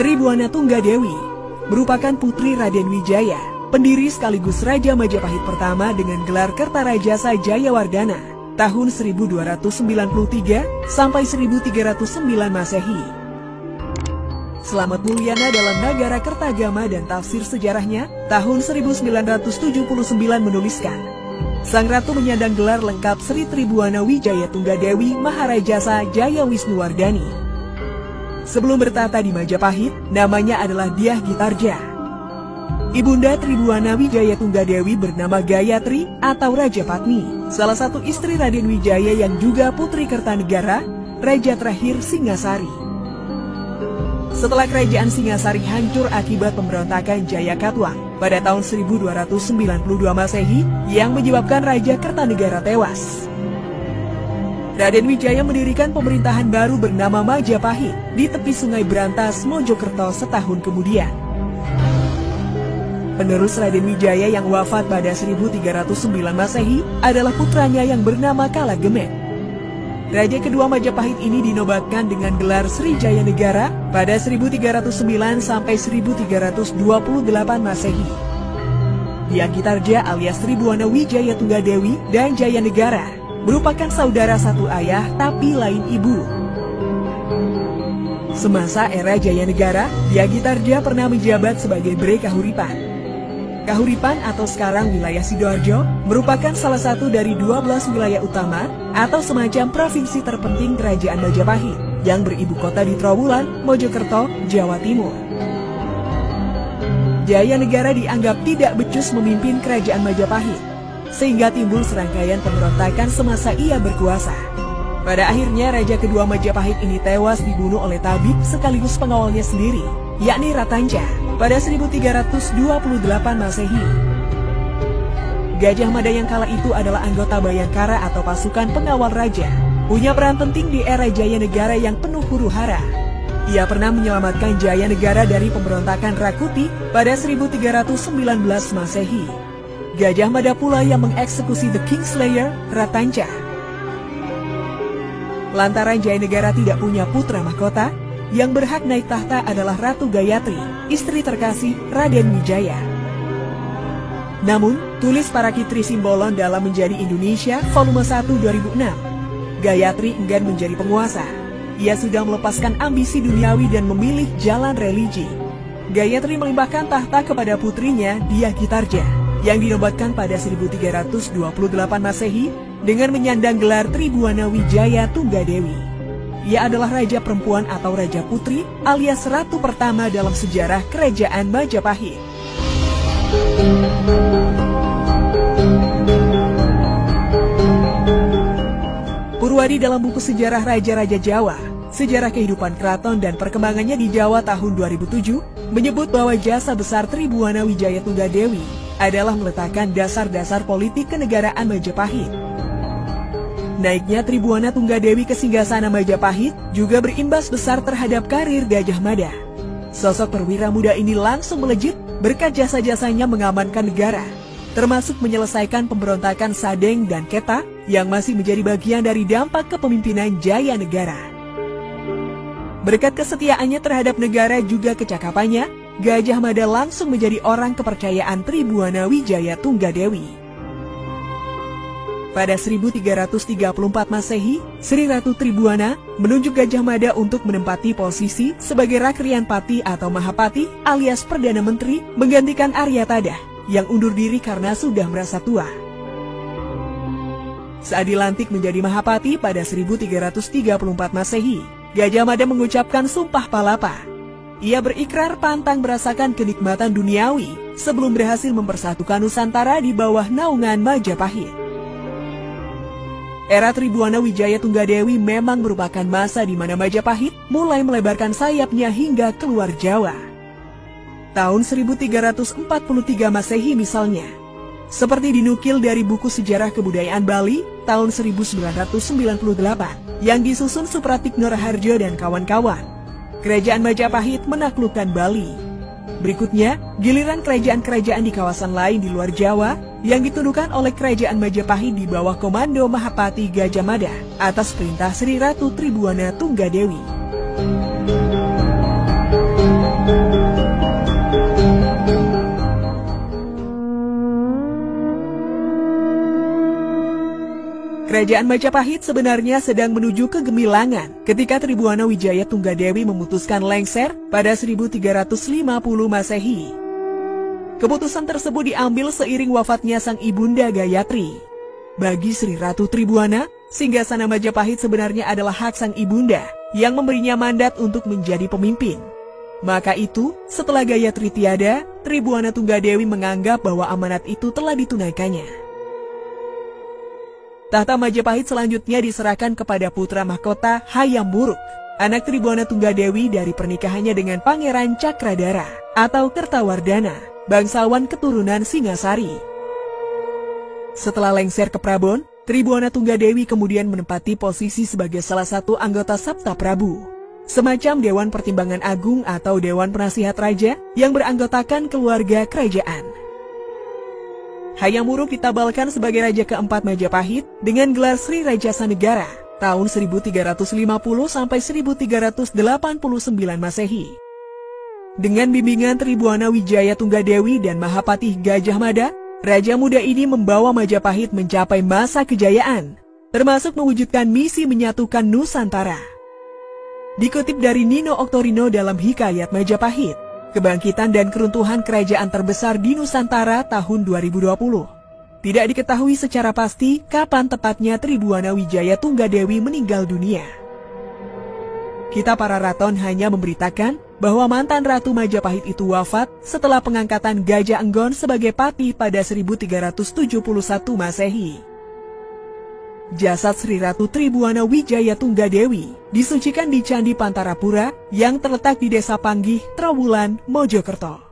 Tribuana Tunggadewi merupakan putri Raden Wijaya, pendiri sekaligus Raja Majapahit pertama dengan gelar Kertarajasa Jayawardhana tahun 1293 sampai 1309 Masehi. Slamet Mulyana dalam Nagara Kertagama dan Tafsir Sejarahnya tahun 1979 menuliskan, Sang Ratu menyandang gelar lengkap Sri Tribuana Wijaya Tunggadewi Maharajasa Jaya Wisnuwardhani. Sebelum bertata di Majapahit, namanya adalah Dyah Gitarja. Ibunda Tribuana Wijaya Tunggadewi bernama Gayatri atau Raja Patni, salah satu istri Raden Wijaya yang juga putri Kertanegara, Raja terakhir Singasari. Setelah kerajaan Singasari hancur akibat pemberontakan Jayakatwang pada tahun 1292 Masehi yang menyebabkan Raja Kertanegara tewas, Raden Wijaya mendirikan pemerintahan baru bernama Majapahit di tepi Sungai Brantas, Mojokerto setahun kemudian. Penerus Raden Wijaya yang wafat pada 1309 Masehi adalah putranya yang bernama Kalagemen. Raja kedua Majapahit ini dinobatkan dengan gelar Sri Jaya Negara pada 1309 sampai 1328 Masehi. Dyah Gitarja alias Tribuana Wijaya Tunggadewi dan Jaya Negara merupakan saudara satu ayah tapi lain ibu. Semasa era Jaya Negara, Dyah Gitarja pernah menjabat sebagai Bre Kahuripan. Kahuripan atau sekarang wilayah Sidoarjo merupakan salah satu dari 12 wilayah utama atau semacam provinsi terpenting Kerajaan Majapahit yang beribu kota di Trowulan, Mojokerto, Jawa Timur. Jaya Negara dianggap tidak becus memimpin Kerajaan Majapahit, sehingga timbul serangkaian pemberontakan semasa ia berkuasa. Pada akhirnya Raja kedua Majapahit ini tewas dibunuh oleh tabib sekaligus pengawalnya sendiri, yakni Ratanca, pada 1328 Masehi. Gajah Mada yang kala itu adalah anggota Bayangkara atau pasukan pengawal raja, punya peran penting di era Jaya Negara yang penuh huru-hara. Ia pernah menyelamatkan Jaya Negara dari pemberontakan Rakuti pada 1319 Masehi. Gajah Mada pula yang mengeksekusi The Kingslayer, Ratanca. Lantaran Jaya Negara tidak punya putra mahkota, yang berhak naik tahta adalah Ratu Gayatri, istri terkasih Raden Wijaya. Namun, tulis Parakitri Simbolon dalam Menjadi Indonesia volume 1 2006, Gayatri enggan menjadi penguasa. Ia sudah melepaskan ambisi duniawi dan memilih jalan religi. Gayatri melimpahkan tahta kepada putrinya Dyah Gitarja, yang dinobatkan pada 1328 Masehi dengan menyandang gelar Tribuana Wijaya Tunggadewi. Ia adalah raja perempuan atau raja putri alias ratu pertama dalam sejarah Kerajaan Majapahit. Purwadi dalam buku Sejarah Raja-Raja Jawa, Sejarah Kehidupan Keraton dan Perkembangannya di Jawa tahun 2007 menyebut bahwa jasa besar Tribuana Wijaya Tunggadewi adalah meletakkan dasar-dasar politik kenegaraan Majapahit. Naiknya Tribuana Tunggadewi ke singgasana Majapahit juga berimbas besar terhadap karir Gajah Mada. Sosok perwira muda ini langsung melejit berkat jasa-jasanya mengamankan negara, termasuk menyelesaikan pemberontakan Sadeng dan Keta yang masih menjadi bagian dari dampak kepemimpinan Jaya Negara. Berkat kesetiaannya terhadap negara juga kecakapannya, Gajah Mada langsung menjadi orang kepercayaan Tribuana Wijaya Tunggadewi. Pada 1334 Masehi, Sri Ratu Tribuana menunjuk Gajah Mada untuk menempati posisi sebagai Rakrian Pati atau Mahapati alias Perdana Menteri menggantikan Aryatadah yang undur diri karena sudah merasa tua. Saat dilantik menjadi Mahapati pada 1334 Masehi, Gajah Mada mengucapkan Sumpah Palapa. Ia berikrar pantang merasakan kenikmatan duniawi sebelum berhasil mempersatukan Nusantara di bawah naungan Majapahit. Era Tribuana Wijaya Tunggadewi memang merupakan masa di mana Majapahit mulai melebarkan sayapnya hingga keluar Jawa. Tahun 1343 Masehi misalnya, seperti dinukil dari buku Sejarah Kebudayaan Bali tahun 1998 yang disusun Supratikno Raharjo dan kawan-kawan, Kerajaan Majapahit menaklukkan Bali. Berikutnya, giliran kerajaan-kerajaan di kawasan lain di luar Jawa yang ditundukkan oleh Kerajaan Majapahit di bawah komando Mahapati Gajah Mada atas perintah Sri Ratu Tribuana Tunggadewi. Kerajaan Majapahit sebenarnya sedang menuju kegemilangan ketika Tribuana Wijaya Tunggadewi memutuskan lengser pada 1350 Masehi. Keputusan tersebut diambil seiring wafatnya sang ibunda Gayatri. Bagi Sri Ratu Tribuana, singgasana Majapahit sebenarnya adalah hak sang ibunda yang memberinya mandat untuk menjadi pemimpin. Maka itu, setelah Gayatri tiada, Tribuana Tunggadewi menganggap bahwa amanat itu telah ditunaikannya. Tahta Majapahit selanjutnya diserahkan kepada putra mahkota Hayam Wuruk, anak Tribuana Tunggadewi dari pernikahannya dengan Pangeran Cakradara atau Kertawardhana, bangsawan keturunan Singasari. Setelah lengser ke Prabon, Tribuana Tunggadewi kemudian menempati posisi sebagai salah satu anggota Sabta Prabu, semacam Dewan Pertimbangan Agung atau Dewan Penasihat Raja yang beranggotakan keluarga kerajaan. Hayam Wuruk ditabalkan sebagai Raja keempat Majapahit dengan gelar Sri Rajasa Negara tahun 1350 sampai 1389 Masehi. Dengan bimbingan Tribuana Wijaya Tunggadewi dan Mahapatih Gajah Mada, Raja muda ini membawa Majapahit mencapai masa kejayaan, termasuk mewujudkan misi menyatukan Nusantara. Dikutip dari Nino Oktorino dalam Hikayat Majapahit, kebangkitan dan keruntuhan kerajaan terbesar di Nusantara tahun 2020. Tidak diketahui secara pasti kapan tepatnya Tribuana Wijaya Tunggadewi meninggal dunia. Kita para raton hanya memberitakan bahwa mantan Ratu Majapahit itu wafat setelah pengangkatan Gajah Enggon sebagai patih pada 1371 Masehi. Jasad Sri Ratu Tribuana Wijaya Tunggadewi disucikan di Candi Pantarapura yang terletak di Desa Panggih, Trowulan, Mojokerto.